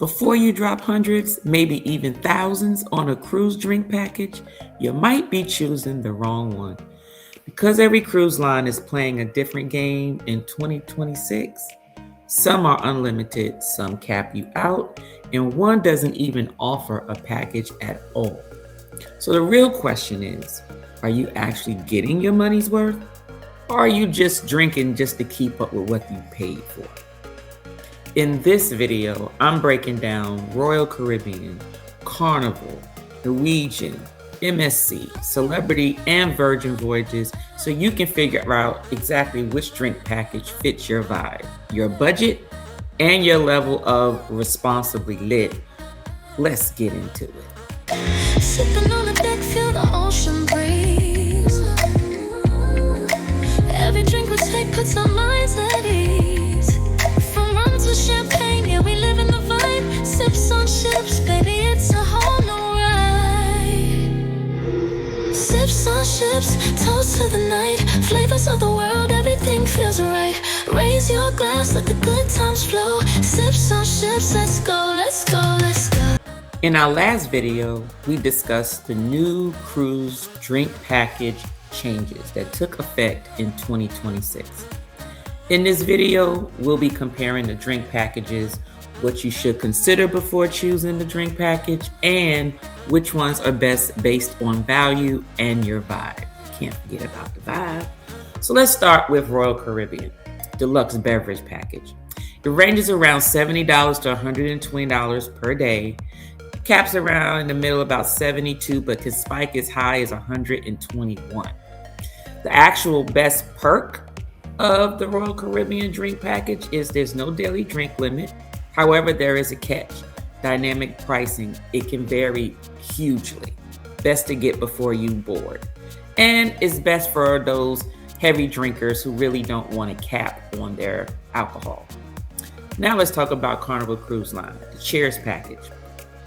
Before you drop hundreds, maybe even thousands on a cruise drink package, you might be choosing the wrong one. Because every cruise line is playing a different game in 2026, some are unlimited, some cap you out, and one doesn't even offer a package at all. So the real question is, are you actually getting your money's worth? Or are you just drinking just to keep up with what you paid for? In this video, I'm breaking down Royal Caribbean, Carnival, Norwegian, MSC, Celebrity, and Virgin Voyages so you can figure out exactly which drink package fits your vibe, your budget, and your level of responsibly lit. Let's get into it. Sipping on the deck, feel the ocean breeze. Every drink we take puts our minds at ease. From rum to champagne, yeah, we live in the vibe. Sips on ships, baby, it's a whole new ride. Sips on ships, toast to the night. Flavors of the world, everything feels right. Raise your glass, let the good times flow. Sips on ships, let's go, let's go, let's go. In our last video, we discussed the new cruise drink package changes that took effect in 2026. In this video, we'll be comparing the drink packages, what you should consider before choosing the drink package, and which ones are best based on value and your vibe. Can't forget about the vibe. So let's start with Royal Caribbean Deluxe Beverage Package. It ranges around $70 to $120 per day. Caps around in the middle about 72, but can spike as high as 121. The actual best perk of the Royal Caribbean drink package is there's no daily drink limit. However, there is a catch. Dynamic pricing. It can vary hugely. Best to get before you board. And it's best for those heavy drinkers who really don't want a cap on their alcohol. Now let's talk about Carnival Cruise Line, the Cheers package.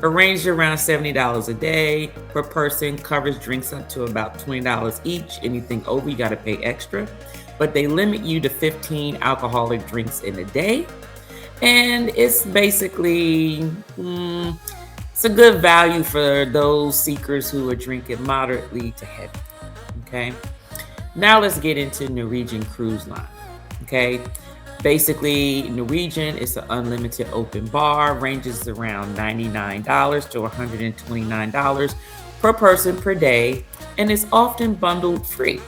Arranged around $70 a day per person, covers drinks up to about $20 each. Anything over, you got to pay extra. But they limit you to 15 alcoholic drinks in a day. And it's basically, it's a good value for those seekers who are drinking moderately to heavy. Okay. Now let's get into Norwegian Cruise Line. Okay. Basically, Norwegian is an unlimited open bar, ranges around $99 to $129 per person per day, and is often bundled free.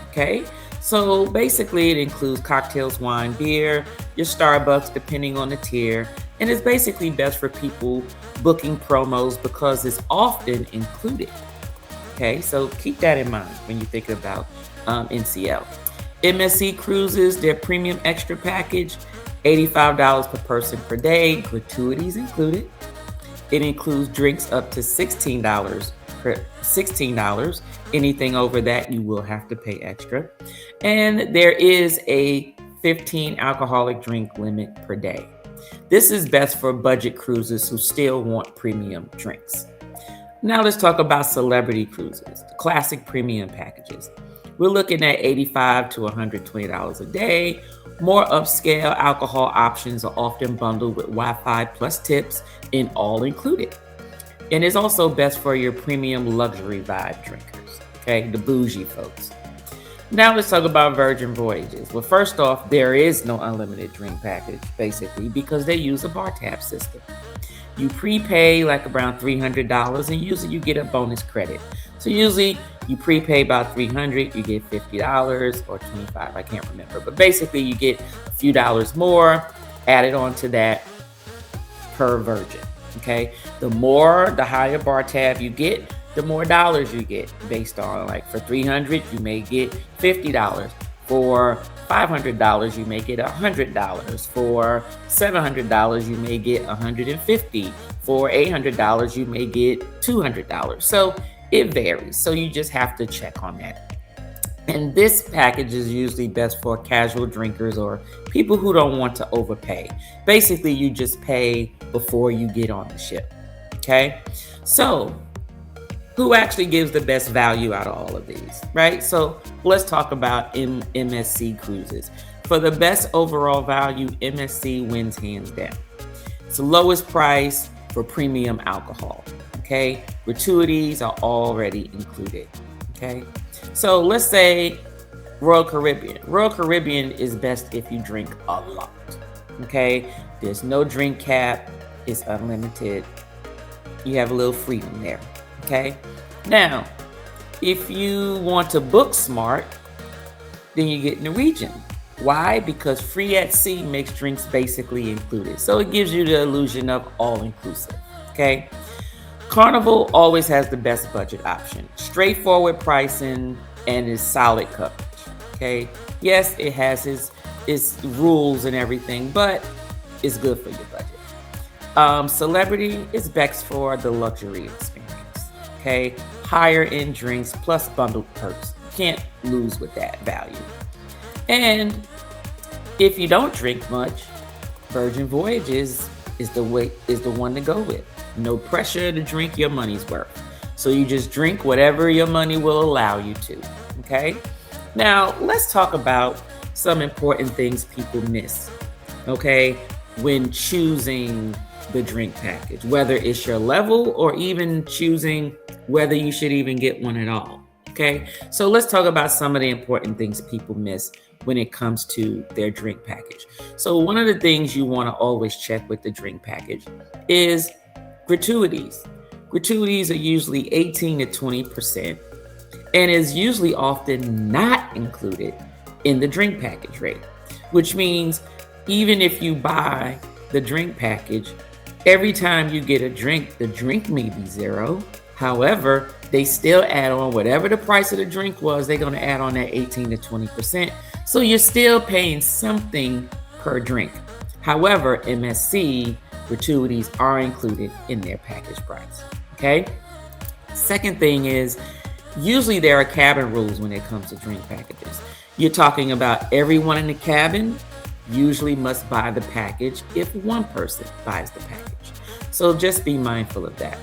Okay, so basically it includes cocktails, wine, beer, your Starbucks, depending on the tier, and it's basically best for people booking promos because it's often included. Okay, so keep that in mind when you think about NCL. MSC Cruises, their premium extra package, $85 per person per day, gratuities included. It includes drinks up to $16. Anything over that, you will have to pay extra. And there is a 15 alcoholic drink limit per day. This is best for budget cruises who still want premium drinks. Now let's talk about Celebrity Cruises, the classic premium packages. We're looking at $85 to $120 a day. More upscale alcohol options are often bundled with Wi-Fi plus tips and all included. And it's also best for your premium luxury vibe drinkers, okay, the bougie folks. Now let's talk about Virgin Voyages. Well, first off, there is no unlimited drink package, basically, because they use a bar tab system. You prepay like around $300, and usually you get a bonus credit. So usually you prepay about $300, you get $50 or $25, I can't remember. But basically you get a few dollars more added on to that per Virgin, okay? The higher bar tab you get, the more dollars you get based on, like for $300, you may get $50. For $500, you may get $100. For $700, you may get $150. For $800, you may get $200. So it varies. So you just have to check on that. And this package is usually best for casual drinkers or people who don't want to overpay. Basically, you just pay before you get on the ship. Okay? So who actually gives the best value out of all of these, right? So let's talk about MSC Cruises. For the best overall value, MSC wins hands down. It's the lowest price for premium alcohol. Okay, gratuities are already included. Okay, so let's say Royal Caribbean. Royal Caribbean is best if you drink a lot. Okay, there's no drink cap, it's unlimited. You have a little freedom there. Okay, now if you want to book smart, then you get Norwegian. Why? Because free at sea makes drinks basically included. So it gives you the illusion of all inclusive. Okay. Carnival always has the best budget option. Straightforward pricing and is solid coverage. Okay. Yes, it has its rules and everything, but it's good for your budget. Celebrity is best for the luxury experience. Okay. Higher end drinks plus bundled perks. Can't lose with that value. And if you don't drink much, Virgin Voyages is the one to go with. No pressure to drink your money's worth. So you just drink whatever your money will allow you to. Okay? Now, let's talk about some important things people miss. Okay? When choosing the drink package, whether it's your level or even choosing whether you should even get one at all. Okay, so let's talk about some of the important things people miss when it comes to their drink package. So one of the things you want to always check with the drink package is gratuities. Gratuities are usually 18 to 20% and is usually often not included in the drink package rate, which means even if you buy the drink package, every time you get a drink, the drink may be zero. However, they still add on whatever the price of the drink was, they're going to add on that 18 to 20%. So you're still paying something per drink. However, MSC gratuities are included in their package price. Okay. Second thing is, usually there are cabin rules when it comes to drink packages. You're talking about everyone in the cabin usually must buy the package if one person buys the package. So just be mindful of that.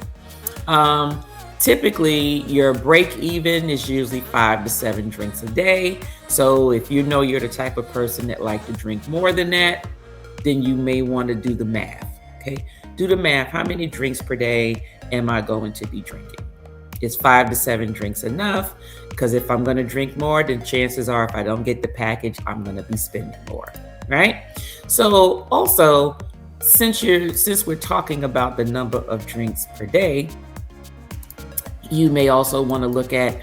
Typically, your break even is usually 5 to 7 drinks a day. So if you know you're the type of person that like to drink more than that, then you may want to do the math. Okay, do the math. How many drinks per day am I going to be drinking? Is 5 to 7 drinks enough? Because if I'm going to drink more, then chances are if I don't get the package, I'm going to be spending more, right? So also, since we're talking about the number of drinks per day, you may also want to look at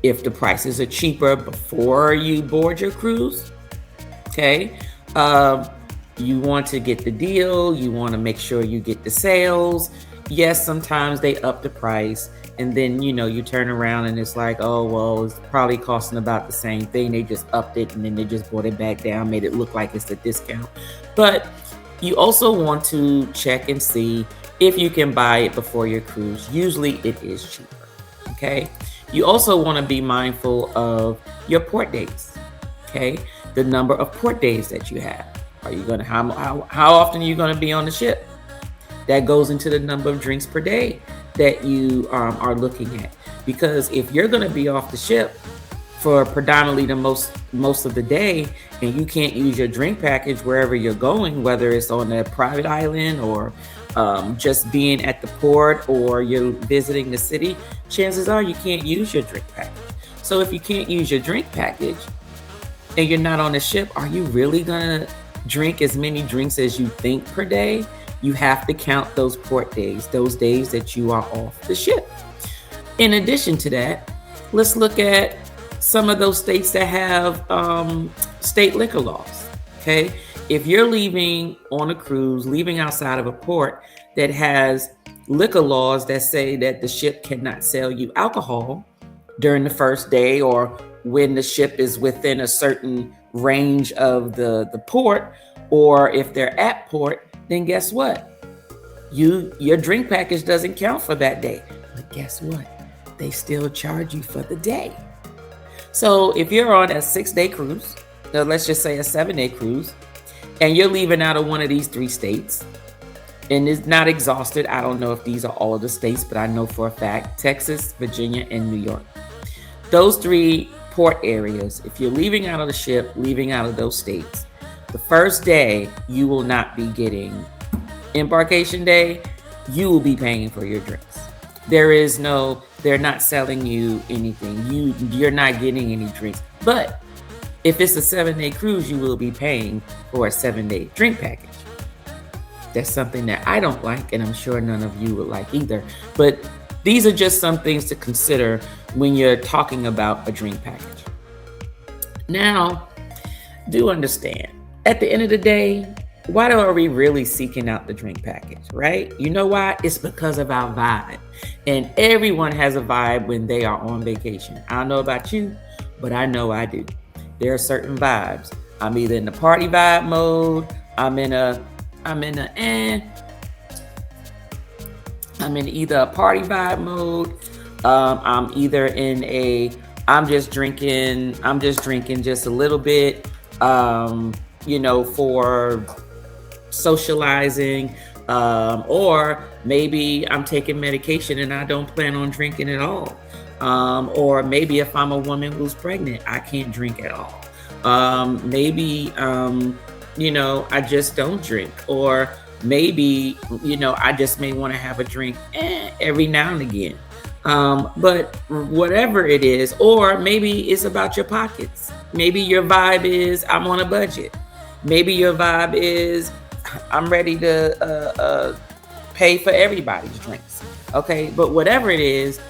if the prices are cheaper before you board your cruise. Okay. You want to get the deal. You want to make sure you get the sales. Yes, sometimes they up the price and then, you turn around and it's like, oh, well, it's probably costing about the same thing. They just upped it and then they just brought it back down, made it look like it's a discount. But you also want to check and see if you can buy it before your cruise. Usually it is cheaper. Okay. You also want to be mindful of your port days. Okay. The number of port days that you have. Are you going to, how often are you going to be on the ship? That goes into the number of drinks per day that you are looking at. Because if you're going to be off the ship for predominantly the most of the day and you can't use your drink package wherever you're going, whether it's on a private island or just being at the port or you're visiting the city, chances are you can't use your drink package. So if you can't use your drink package and you're not on the ship, are you really gonna drink as many drinks as you think per day? You have to count those port days, those days that you are off the ship. In addition to that, let's look at some of those states that have state liquor laws. Okay. If you're leaving on a cruise, leaving outside of a port that has liquor laws that say that the ship cannot sell you alcohol during the first day or when the ship is within a certain range of the port, or if they're at port, then guess what? Your drink package doesn't count for that day. But guess what? They still charge you for the day. So if you're on a 6-day cruise, now let's just say a 7-day cruise, and you're leaving out of one of these 3 states, and it's not exhausted. I don't know if these are all of the states, but I know for a fact, Texas, Virginia, and New York. Those 3 port areas, if you're leaving out of the ship, leaving out of those states, the first day, you will not be getting embarkation day, you will be paying for your drinks. They're not selling you anything. You're not getting any drinks. But if it's a 7-day cruise, you will be paying for a 7-day drink package. That's something that I don't like, and I'm sure none of you would like either. But these are just some things to consider when you're talking about a drink package. Now, do understand, at the end of the day, why are we really seeking out the drink package, right? You know why? It's because of our vibe. And everyone has a vibe when they are on vacation. I don't know about you, but I know I do. There are certain vibes. I'm either in the party vibe mode, I'm in either a party vibe mode. I'm either in I'm just drinking just a little bit, for socializing, or maybe I'm taking medication and I don't plan on drinking at all. Or maybe if I'm a woman who's pregnant, I can't drink at all. Maybe, I just don't drink. Or maybe, I just may want to have a drink every now and again. But whatever it is, or maybe it's about your pockets. Maybe your vibe is I'm on a budget. Maybe your vibe is I'm ready to pay for everybody's drinks. Okay, but whatever it is,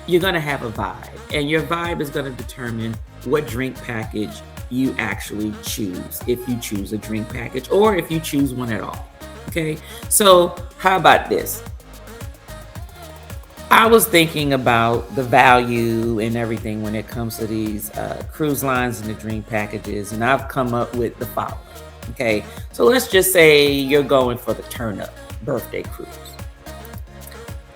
you're going to have a vibe, and your vibe is going to determine what drink package you actually choose, if you choose a drink package or if you choose one at all. Okay, so how about this? I was thinking about the value and everything when it comes to these cruise lines and the drink packages, and I've come up with the following. Okay, so let's just say you're going for the turn-up birthday cruise.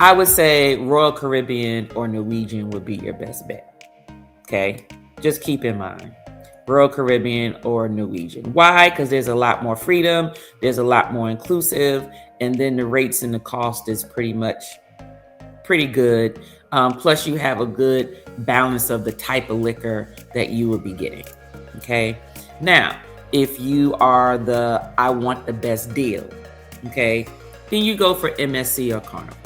I would say Royal Caribbean or Norwegian would be your best bet. Okay, just keep in mind Royal Caribbean or Norwegian. Why? Because there's a lot more freedom, there's a lot more inclusive, and then the rates and the cost is pretty good. Plus, you have a good balance of the type of liquor that you will be getting. Okay, now if you are I want the best deal, okay, then you go for MSC or Carnival.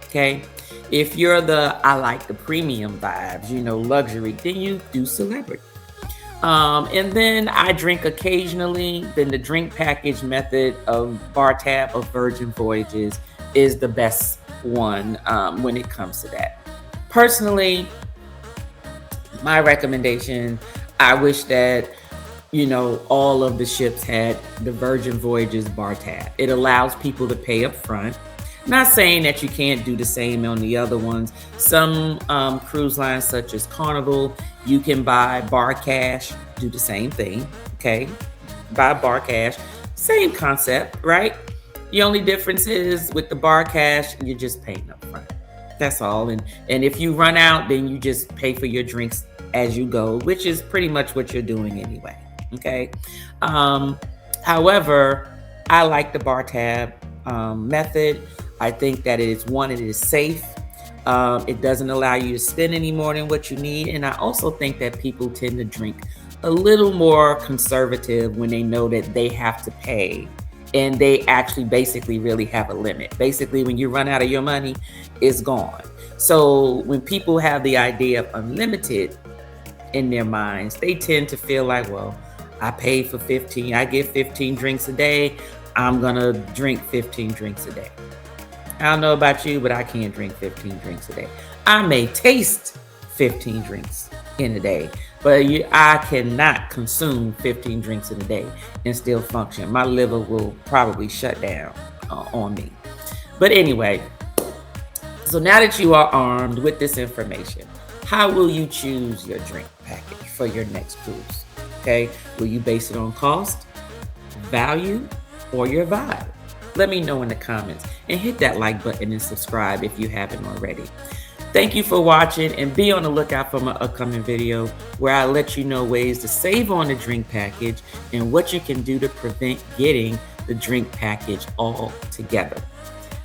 Okay, if you're I like the premium vibes, luxury, then you do Celebrity. And then I drink occasionally. Then the drink package method of bar tab of Virgin Voyages is the best one when it comes to that. Personally, my recommendation, I wish that all of the ships had the Virgin Voyages bar tab. It allows people to pay up front. Not saying that you can't do the same on the other ones. Some cruise lines such as Carnival, you can buy bar cash, do the same thing, okay? Buy bar cash, same concept, right? The only difference is with the bar cash, you're just paying up front. That's all. And if you run out, then you just pay for your drinks as you go, which is pretty much what you're doing anyway, okay? However, I like the bar tab method. I think that it is safe. It doesn't allow you to spend any more than what you need. And I also think that people tend to drink a little more conservative when they know that they have to pay and they actually basically really have a limit. Basically, when you run out of your money, it's gone. So when people have the idea of unlimited in their minds, they tend to feel like, well, I paid for 15, I get 15 drinks a day, I'm gonna drink 15 drinks a day. I don't know about you, but I can't drink 15 drinks a day. I may taste 15 drinks in a day, but I cannot consume 15 drinks in a day and still function. My liver will probably shut down on me. But anyway, so now that you are armed with this information, how will you choose your drink package for your next cruise? Okay, will you base it on cost, value, or your vibe? Let me know in the comments and hit that like button and subscribe if you haven't already. Thank you for watching, and be on the lookout for my upcoming video where I let you know ways to save on the drink package and what you can do to prevent getting the drink package all together.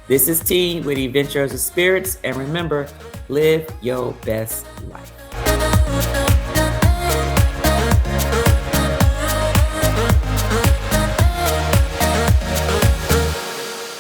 This is T with Adventures of Spirits, and remember, live your best life.